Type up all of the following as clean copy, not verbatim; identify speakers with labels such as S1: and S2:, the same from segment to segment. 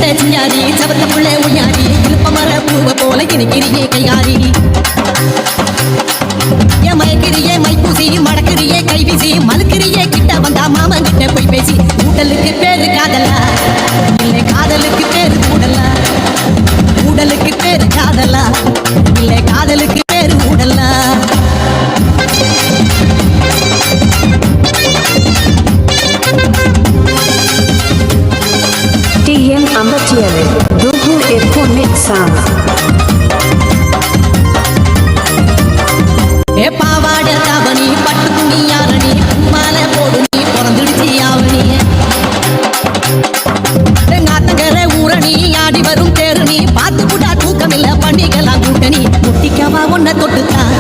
S1: புள்ளே சிங்காரி சவத்த புள்ளே உய்யாரி இழுப்ப மர பூவ போல இனிக்கிறியே கையாரி மயக்கிறியே மைப்பூசி மடக்கிறியே கைவீசி மலுக்கிறியே கிட்ட வந்தா மாமன் கிட்ட போய் பேசி உடலுக்கு பேரு காதலா இல்லை காதலுக்கு பேரு கூடலா உடலுக்கு பேரு காதலா இல்லை காதலுக்கு பேரு உடலா
S2: TM Ambatiere, Dugu e Comic Sound.
S1: பாவாட தாவணி பட்டு துணி யாரணி மாலை போடு நீ பிறந்துடுச்சி ஆவணி நாத்தங்கர ஊரணி ஆடி வரும் தேருணி பார்த்து புட்டா தூக்கமில்ல பண்ணிக்கலாம் கூட்டணி முட்டிக்காவா ஒன்ன தொட்டுத்தான்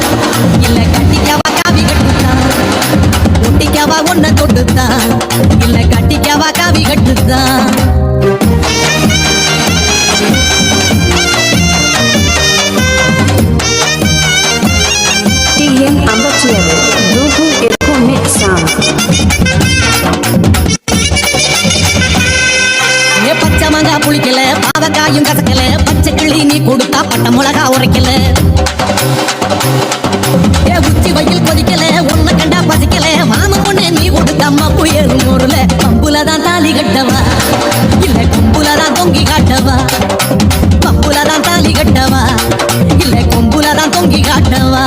S1: இல்ல கட்டிக்காவா காவி கட்டுத்தான் முட்டிக்காவா ஒன்ன தொட்டுத்தான் இல்ல கட்டிக்காவா காவி கட்டுத்தான்
S2: TM Ambatiere, Dugu e Comic Sound.
S1: பச்சை மங்கா புளிக்கல பாவக்காயும் கசக்கல பச்சை கிளி நீ கொடுத்தா பட்ட மிளகா உரைக்கல உச்சி வயல் கொதிக்கல ஒன்ன கண்டா பசிக்கல மாம பொண்ணு நீ கொடுத்த அம்மா புயலும் ஊர்ல பம்புலதான் தாலி கட்டவா இல்ல கொம்புலதான் தொங்கி காட்டவா பம்புலதான் தாலி கட்டவா இல்ல கொம்புலதான் தொங்கி காட்டவா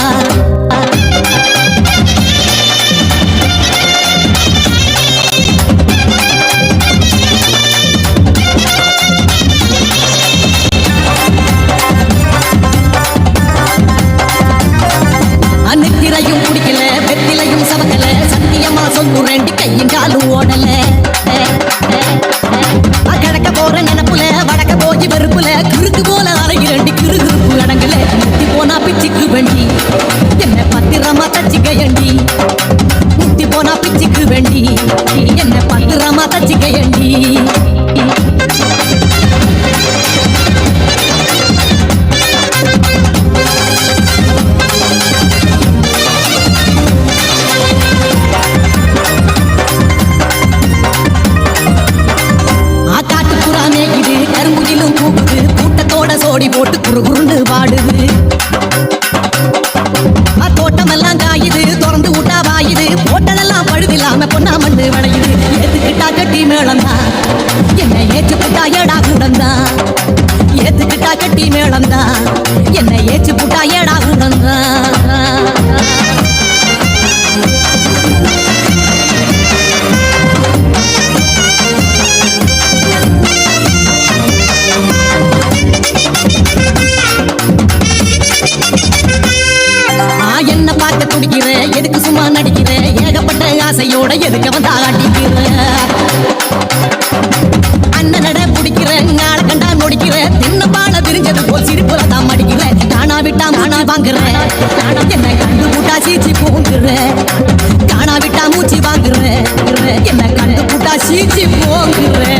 S1: அன்னைக்கிறையும் குடிக்கல வெத்திலையும் சவக்கல சத்தியமா சொல்லுறேன் கையும் காலும் ஓடல கிடக்க போற நினப்புல வடக்க போய் வெறுப்புல குறுக்கு போல அரைகிறண்டி கிருகிருப்பு அடங்கல முத்தி போனா பிச்சுக்கு வேண்டி என்ன பத்திரமா தச்சிக்கையண்டி முத்தி போனா பிச்சுக்கு வேண்டி என்ன பத்திரமா தச்சிக்கையண்டி சோடி போட்டு குறுகுறுண்டு வாடுது தோட்டமெல்லாம் காயுது திறந்து விட்டா வாயுது போட்டதெல்லாம் பழுதில்லாம பொண்ணா மண்ணு வளையுது ஏத்துக்கிட்டா கட்டி மேளந்தா என்ன ஏற்றுக்கிட்டா ஏடா குடந்தா ஏத்துக்கிட்டா கட்டி மேளந்தா என்ன ஏற்றுக்கிட்டா ஏடா குடந்தா என்ன பார்க்க துடிக்கிற எதுக்கு சும்மா நடிக்கிற ஏகப்பட்ட ஆசையோட எதுக்கு வந்து ஆட்டிக்கிற அண்ணனட பிடிக்கிற நாளை கண்டா நொடிக்கிற தின்ன பால விரிஞ்சது போல் சிரிப்புல தான் மடிக்கிற காணா விட்டா மானா வாங்குற என்ன கண்டு கூட்டா சீச்சி போங்குற காணா விட்டா மூச்சு வாங்குற என்ன கண்டு கூட்டா சீச்சி போங்குற